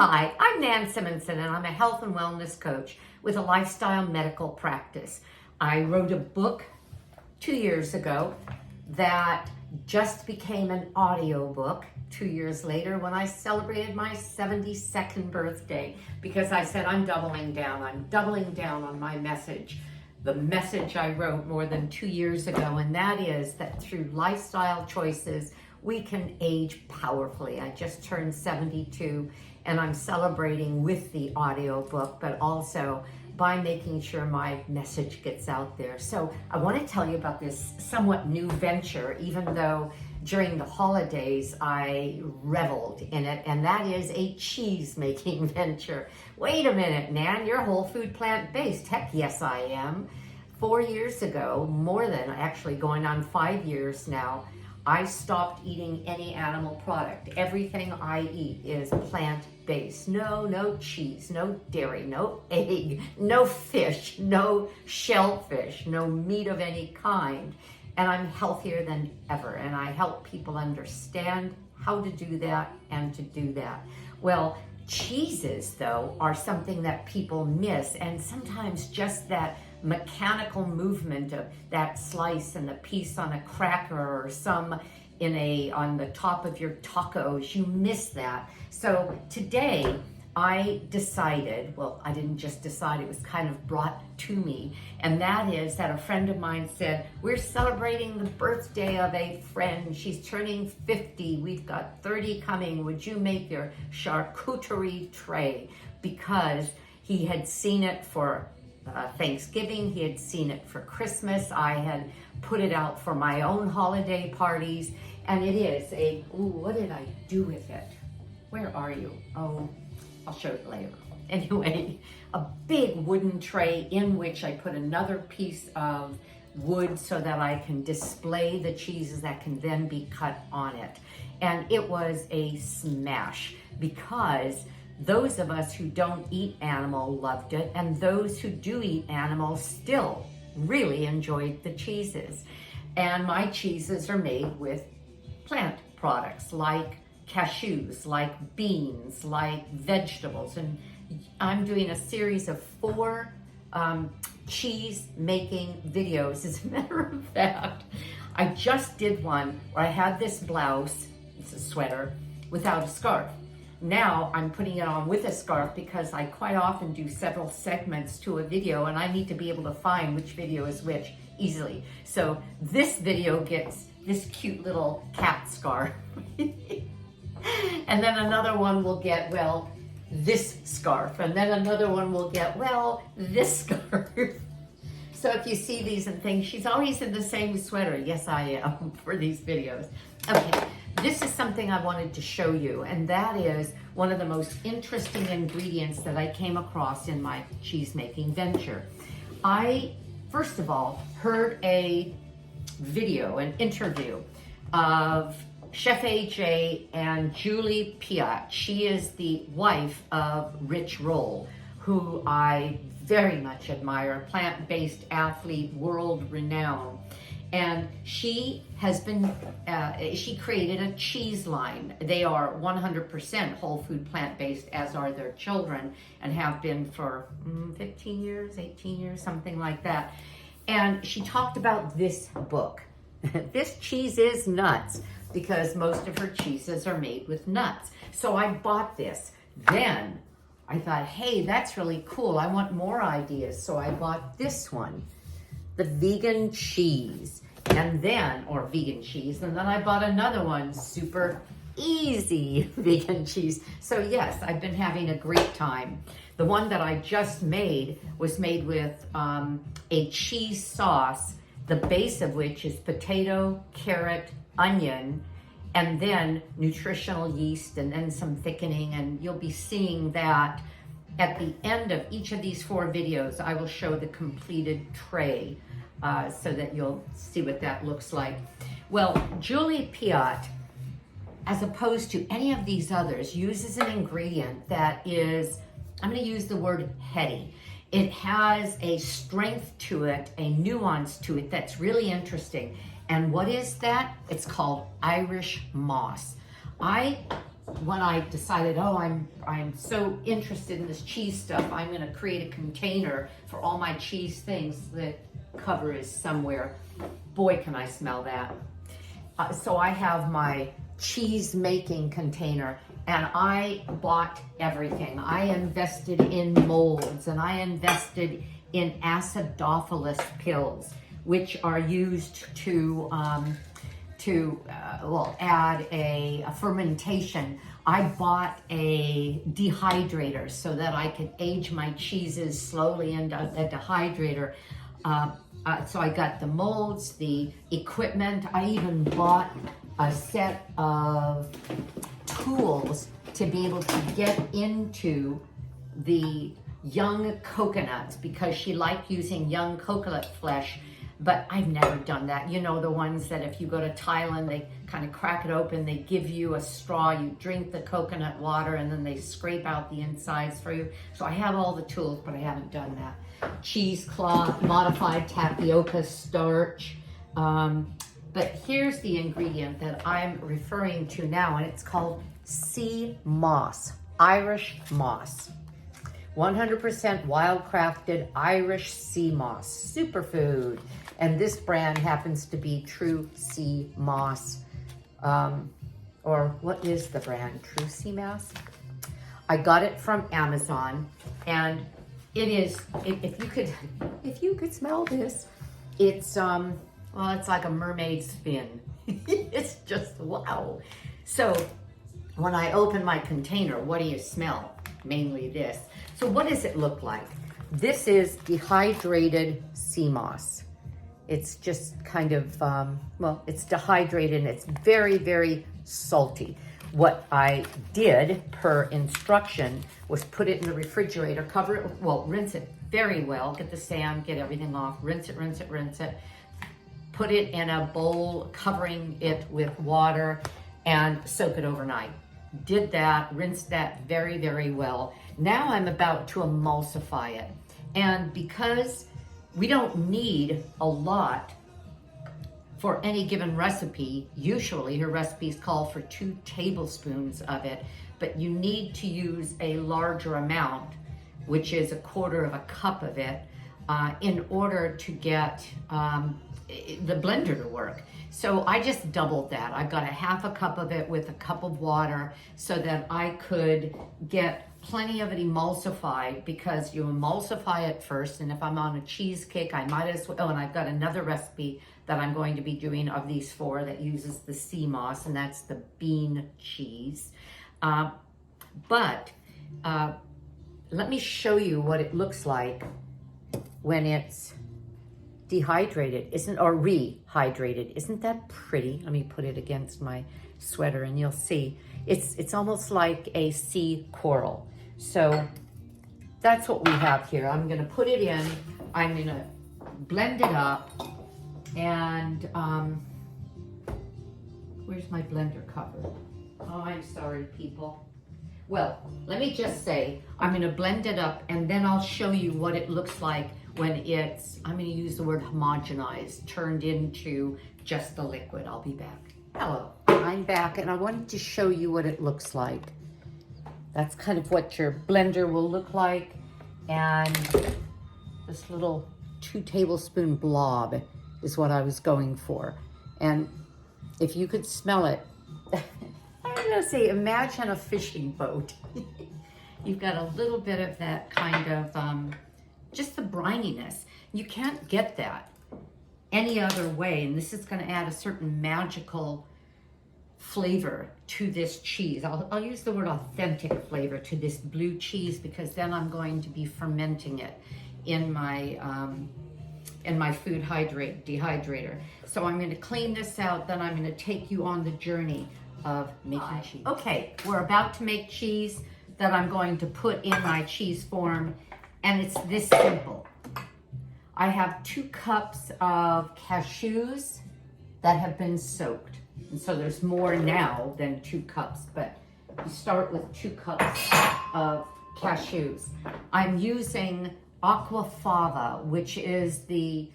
Hi, I'm Nan Simonson, and I'm a health and wellness coach with a lifestyle medical practice. I wrote a book 2 years ago that just became an audio book 2 years later when I celebrated my 72nd birthday, because I said I'm doubling down on my message. The message I wrote more than 2 years ago, and that is that through lifestyle choices, we can age powerfully. I just turned 72, and I'm celebrating with the audio book, but also by making sure my message gets out there. So I want to tell you about this somewhat new venture, even though during the holidays I reveled in it, and that is a cheese making venture. Wait a minute, Nan, you're whole food plant-based. Heck yes, I am. 4 years ago, more than actually going on 5 years now, I stopped eating any animal product. Everything I eat is plant-based. No cheese, no dairy, no egg, no fish, no shellfish, no meat of any kind. And I'm healthier than ever. And I help people understand how to do that and to do that. Well, cheeses, though, are something that people miss. And sometimes just that mechanical movement of that slice and the piece on a cracker or some on the top of your tacos, you miss that. So today I decided, well, I didn't just decide, it was kind of brought to me, and that is that a friend of mine said, we're celebrating the birthday of a friend. She's turning 50. We've got 30 coming. Would you make your charcuterie tray? Because he had seen it for Thanksgiving, he had seen it for Christmas, I had put it out for my own holiday parties, and it is what did I do with it? Where are you? Oh, I'll show it later. Anyway, a big wooden tray in which I put another piece of wood so that I can display the cheeses that can then be cut on it. And it was a smash, because those of us who don't eat animal loved it, and those who do eat animal still really enjoyed the cheeses. And my cheeses are made with plant products like cashews, like beans, like vegetables. And I'm doing a series of 4 cheese making videos. As a matter of fact, I just did one where I had this blouse, it's a sweater, without a scarf. Now I'm putting it on with a scarf because I quite often do several segments to a video, and I need to be able to find which video is which easily. So this video gets this cute little cat scarf. And then another one will get, well, this scarf. And then another one will get, well, this scarf. So if you see these and things, she's always in the same sweater. Yes, I am, for these videos. Okay, this is something I wanted to show you, and that is one of the most interesting ingredients that I came across in my cheese making venture. I, first of all, heard a video, an interview of Chef AJ and Julie Piatt. She is the wife of Rich Roll, who I very much admire, plant-based athlete, world-renowned. And she has been, she created a cheese line. They are 100% whole food plant-based, as are their children, and have been for 15 years, 18 years, something like that. And she talked about this book. This cheese is nuts, because most of her cheeses are made with nuts. So I bought this. Then I thought, hey, that's really cool. I want more ideas. So I bought this one, the vegan cheese, and then, or vegan cheese, and then I bought another one, super easy vegan cheese. So yes, I've been having a great time. The one that I just made was made with a cheese sauce, the base of which is potato, carrot, onion, and then nutritional yeast, and then some thickening, and you'll be seeing that at the end of each of these 4 videos. I will show the completed tray so that you'll see what that looks like. Well, Julie Piatt, as opposed to any of these others, uses an ingredient that is, I'm going to use the word heady. It has a strength to it, a nuance to it that's really interesting. And what is that? It's called Irish moss. I when I decided, oh, I'm so interested in this cheese stuff, I'm going to create a container for all my cheese things. The cover is somewhere. Boy, can I smell that. So I have my cheese making container, and I bought everything. I invested in molds, and I invested in acidophilus pills, which are used to add a fermentation. I bought a dehydrator so that I could age my cheeses slowly in a dehydrator. So I got the molds, the equipment. I even bought a set of tools to be able to get into the young coconuts, because she liked using young coconut flesh, but I've never done that. You know, the ones that if you go to Thailand, they kind of crack it open, they give you a straw, you drink the coconut water, and then they scrape out the insides for you. So I have all the tools, but I haven't done that. Cheesecloth, modified tapioca starch. But here's the ingredient that I'm referring to now, and it's called sea moss, Irish moss. 100% wild-crafted Irish sea moss, superfood. And this brand happens to be True Sea Moss. Or what is the brand? True Sea Moss? I got it from Amazon, and it is, if you could smell this, it's, well, it's like a mermaid's fin. It's just, wow. So when I open my container, what do you smell? Mainly this. So what does it look like? This is dehydrated sea moss. It's just kind of, well, it's dehydrated and it's very, very salty. What I did per instruction was put it in the refrigerator, cover it, well, rinse it very well, get the sand, get everything off, rinse it, rinse it, rinse it, put it in a bowl, covering it with water, and soak it overnight. Did that, rinsed that very, very well. Now I'm about to emulsify it. And because we don't need a lot for any given recipe, usually her recipes call for 2 tablespoons of it, but you need to use a larger amount, which is 1/4 cup of it, in order to get the blender to work. So I just doubled that. I got 1/2 cup of it with 1 cup of water so that I could get plenty of it emulsified, because you emulsify it first. And if I'm on a cheesecake, I might as well, oh, and I've got another recipe that I'm going to be doing of these 4 that uses the sea moss, and that's the bean cheese. But let me show you what it looks like when it's dehydrated, or rehydrated. Isn't that pretty? Let me put it against my sweater and you'll see. It's almost like a sea coral. So that's what we have here. I'm gonna put it in, I'm gonna blend it up, and where's my blender cover? Oh, I'm sorry, people. Well, let me just say, I'm gonna blend it up, and then I'll show you what it looks like when it's, I'm gonna use the word homogenized, turned into just the liquid. I'll be back. Hello, I'm back, and I wanted to show you what it looks like. That's kind of what your blender will look like, and this little 2 tablespoon blob is what I was going for. And if you could smell it, I'm gonna say, imagine a fishing boat. You've got a little bit of that kind of, just the brininess. You can't get that any other way, and this is gonna add a certain magical flavor to this cheese. I'll use the word authentic flavor to this blue cheese, because then I'm going to be fermenting it in my food dehydrator. So I'm going to clean this out, then I'm going to take you on the journey of making cheese. Okay, we're about to make cheese that I'm going to put in my cheese form, and it's this simple. I have 2 cups of cashews that have been soaked. And so there's more now than 2 cups, but you start with 2 cups of cashews. I'm using aqua faba, which is the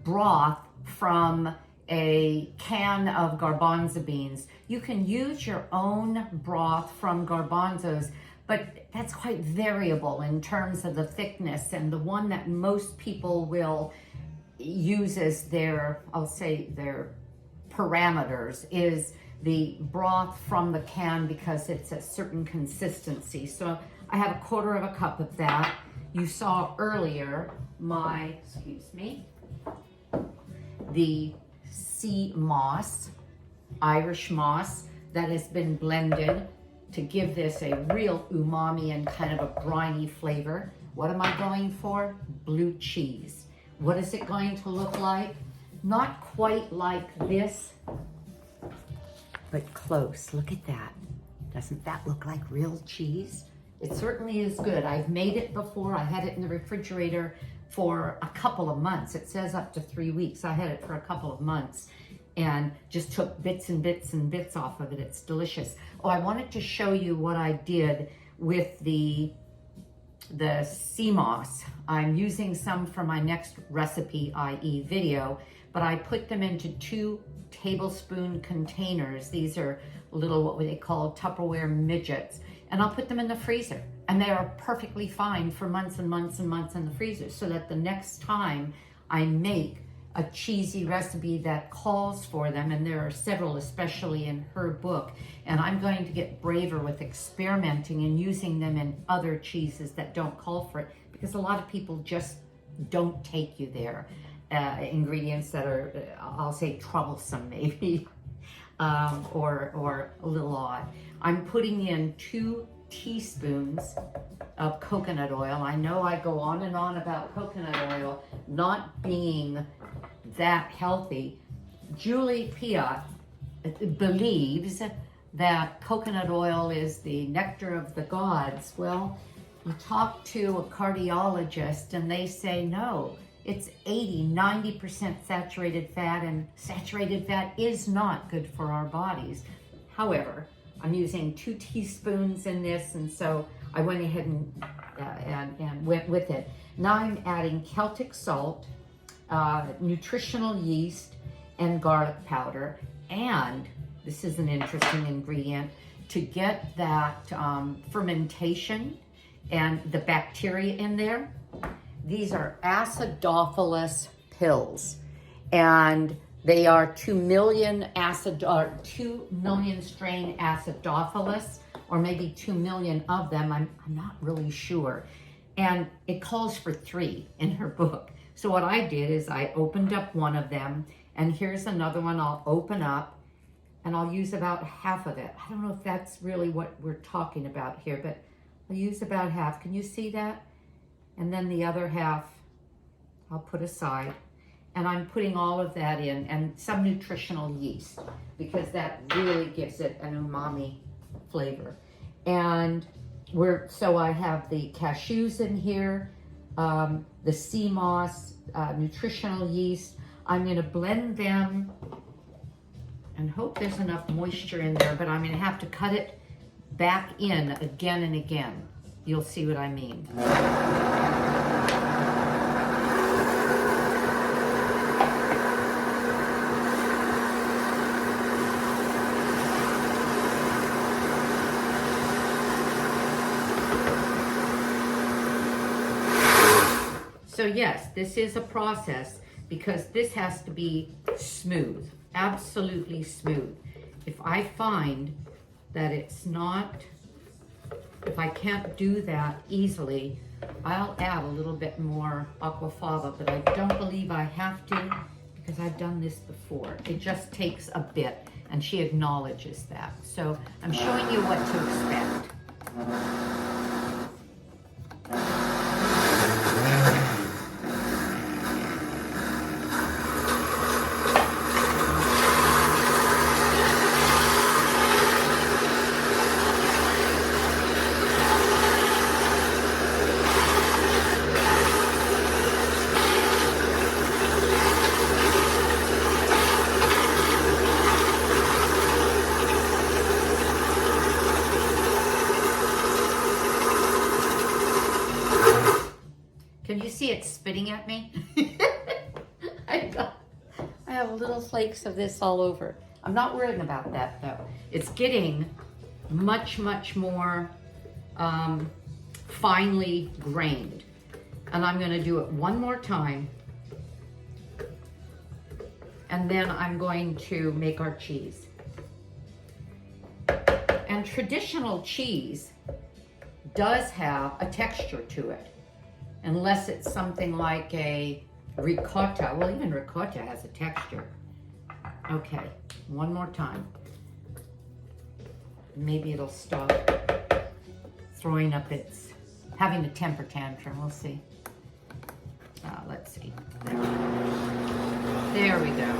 broth from a can of garbanzo beans. You can use your own broth from garbanzos, but that's quite variable in terms of the thickness, and the one that most people will use as their, I'll say, their parameters is the broth from the can, because it's a certain consistency. So I have 1/4 cup of that. You saw earlier my, excuse me, the sea moss, Irish moss, that has been blended to give this a real umami and kind of a briny flavor. What am I going for? Blue cheese. What is it going to look like? Not quite like this, but close. Look at that. Doesn't that look like real cheese? It certainly is good. I've made it before. I had it in the refrigerator for a couple of months. It says up to 3 weeks. I had it for a couple of months and just took bits and bits and bits off of it. It's delicious. Oh, I wanted to show you what I did with the sea moss. I'm using some for my next recipe, i.e. video, but I put them into 2 tablespoon containers. These are little, what they call Tupperware midgets, and I'll put them in the freezer, and they are perfectly fine for months and months and months in the freezer, so that the next time I make a cheesy recipe that calls for them, and there are several, especially in her book, and I'm going to get braver with experimenting and using them in other cheeses that don't call for it, because a lot of people just don't take you there. Ingredients that are, I'll say, troublesome maybe, or a little odd. I'm putting in 2 teaspoons of coconut oil. I know I go on and on about coconut oil not being that healthy. Julie Piatt believes that coconut oil is the nectar of the gods. Well, you talk to a cardiologist and they say no. It's 80–90% saturated fat, and saturated fat is not good for our bodies. However, I'm using 2 teaspoons in this, and so I went ahead and went with it. Now I'm adding Celtic salt, nutritional yeast, and garlic powder. And this is an interesting ingredient to get that fermentation and the bacteria in there. These are acidophilus pills, and they are 2 million strain acidophilus, or maybe 2 million of them. I'm not really sure. And it calls for 3 in her book. So what I did is I opened up one of them, and here's another one I'll open up, and I'll use about half of it. I don't know if that's really what we're talking about here, but I'll use about half. Can you see that? And then the other half I'll put aside. And I'm putting all of that in, and some nutritional yeast, because that really gives it an umami flavor. And so I have the cashews in here, the sea moss, nutritional yeast. I'm gonna blend them and hope there's enough moisture in there, but I'm gonna have to cut it back in again and again. You'll see what I mean. So yes, this is a process, because this has to be smooth, absolutely smooth. If I find that it's not, if I can't do that easily, I'll add a little bit more aqua faba, but I don't believe I have to, because I've done this before. It just takes a bit, and she acknowledges that. So I'm showing you what to expect. Can you see it spitting at me? I have little flakes of this all over. I'm not worried about that though. It's getting much, much more finely grained. And I'm gonna do it one more time. And then I'm going to make our cheese. And traditional cheese does have a texture to it, unless it's something like a ricotta. Well, even ricotta has a texture. Okay, one more time. Maybe it'll stop throwing up having a temper tantrum. We'll see. Let's see. There we go.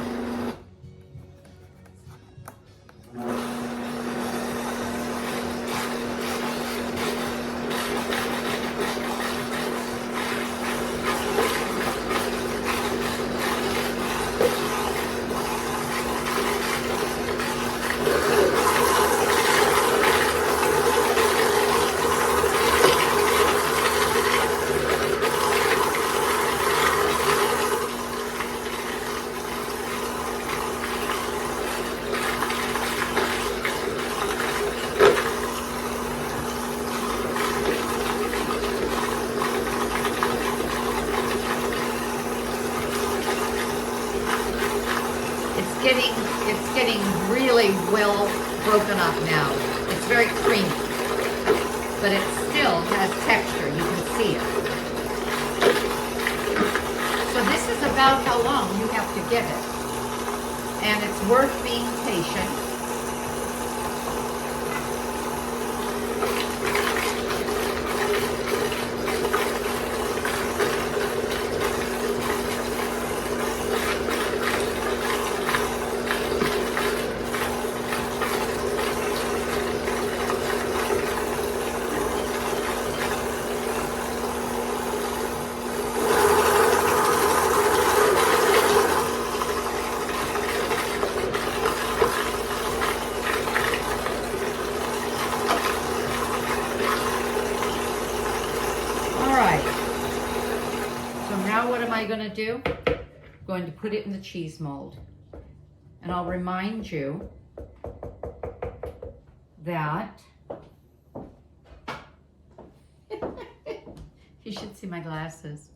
It's getting really well broken up now. It's very creamy, but it still has texture. You can see it. So this is about how long you have to give it. And it's worth being patient. Going to do? I'm going to put it in the cheese mold. And I'll remind you that you should see my glasses.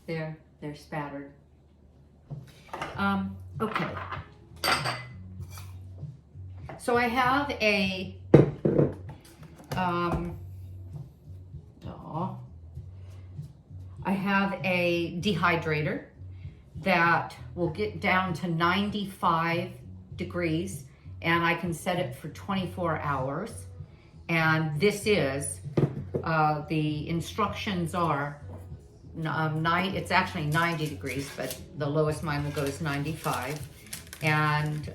They're spattered. Okay. So I have a I have a dehydrator that will get down to 95 degrees, and I can set it for 24 hours. And this is, the instructions are, it's actually 90 degrees, but the lowest mine will go is 95. And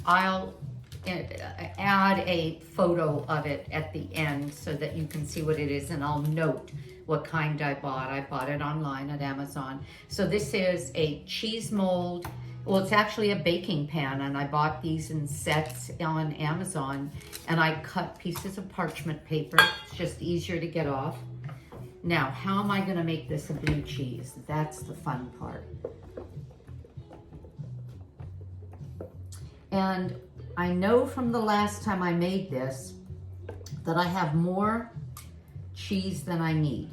I'll add a photo of it at the end so that you can see what it is, and I'll note what kind I bought. I bought it online at Amazon. So this is a cheese mold. Well, it's actually a baking pan, and I bought these in sets on Amazon, and I cut pieces of parchment paper. It's just easier to get off. Now, how am I gonna make this a blue cheese? That's the fun part. And I know from the last time I made this that I have more cheese than I need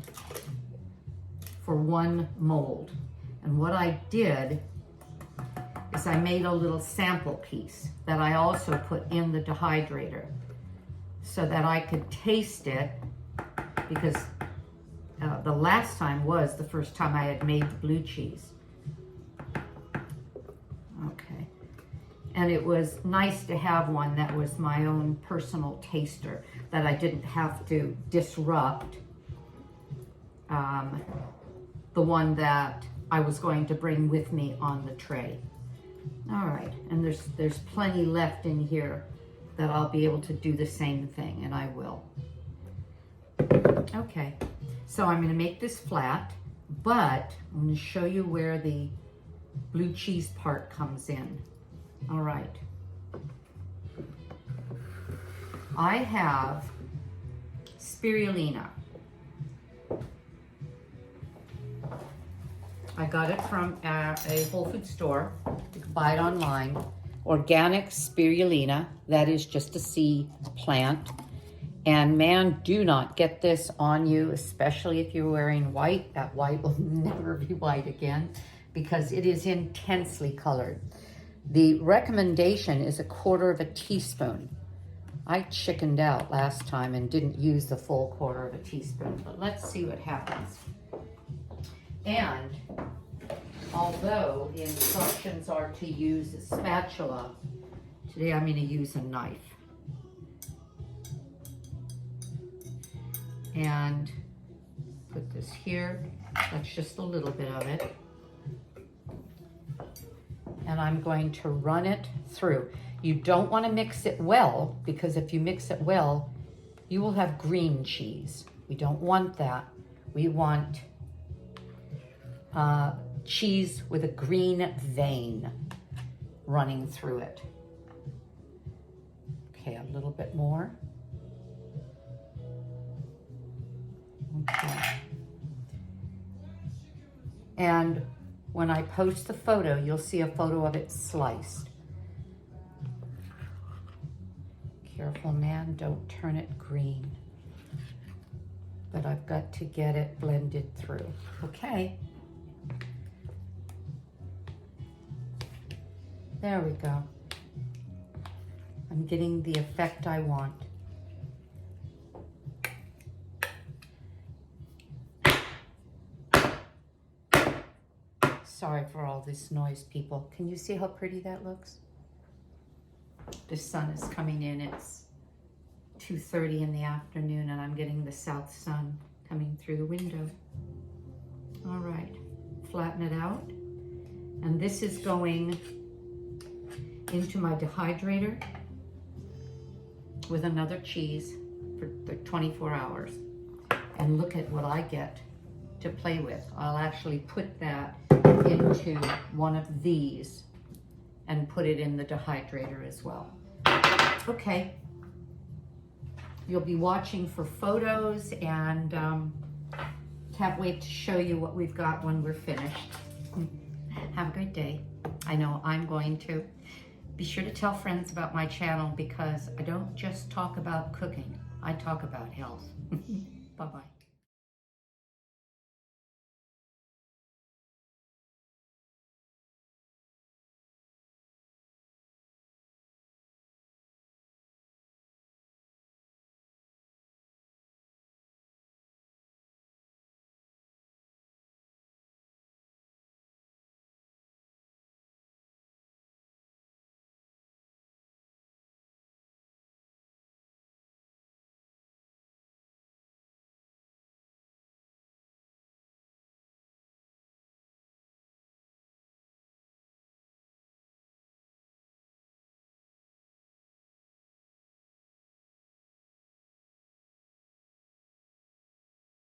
for one mold. And what I did is I made a little sample piece that I also put in the dehydrator so that I could taste it, because the last time was the first time I had made the blue cheese. Okay. And it was nice to have one that was my own personal taster, that I didn't have to disrupt the one that I was going to bring with me on the tray. All right, and there's plenty left in here that I'll be able to do the same thing, and I will. Okay, so I'm gonna make this flat, but I'm gonna show you where the blue cheese part comes in. All right. I have spirulina. I got it from a Whole Food store. You can buy it online. Organic spirulina, that is just a seed plant. And man, do not get this on you, especially if you're wearing white. That white will never be white again because it is intensely colored. The recommendation is 1/4 teaspoon. I chickened out last time and didn't use the full 1/4 teaspoon, but let's see what happens. And although the instructions are to use a spatula, today I'm going to use a knife. And put this here. That's just a little bit of it. And I'm going to run it through. You don't want to mix it well, because if you mix it well, you will have green cheese. We don't want that. We want cheese with a green vein running through it. Okay, a little bit more. Okay. And when I post the photo, you'll see a photo of it sliced. Careful, man, don't turn it green. But I've got to get it blended through. Okay. There we go. I'm getting the effect I want. Sorry for all this noise, people. Can you see how pretty that looks? The sun is coming in. It's 2:30 in the afternoon and I'm getting the south sun coming through the window. All right, flatten it out. And this is going into my dehydrator with another cheese for 24 hours. And look at what I get to play with. I'll actually put that into one of these and put it in the dehydrator as well. Okay, you'll be watching for photos, and can't wait to show you what we've got when we're finished. Have a great day. I know I'm going to. Be sure to tell friends about my channel because I don't just talk about cooking, I talk about health. Bye-bye.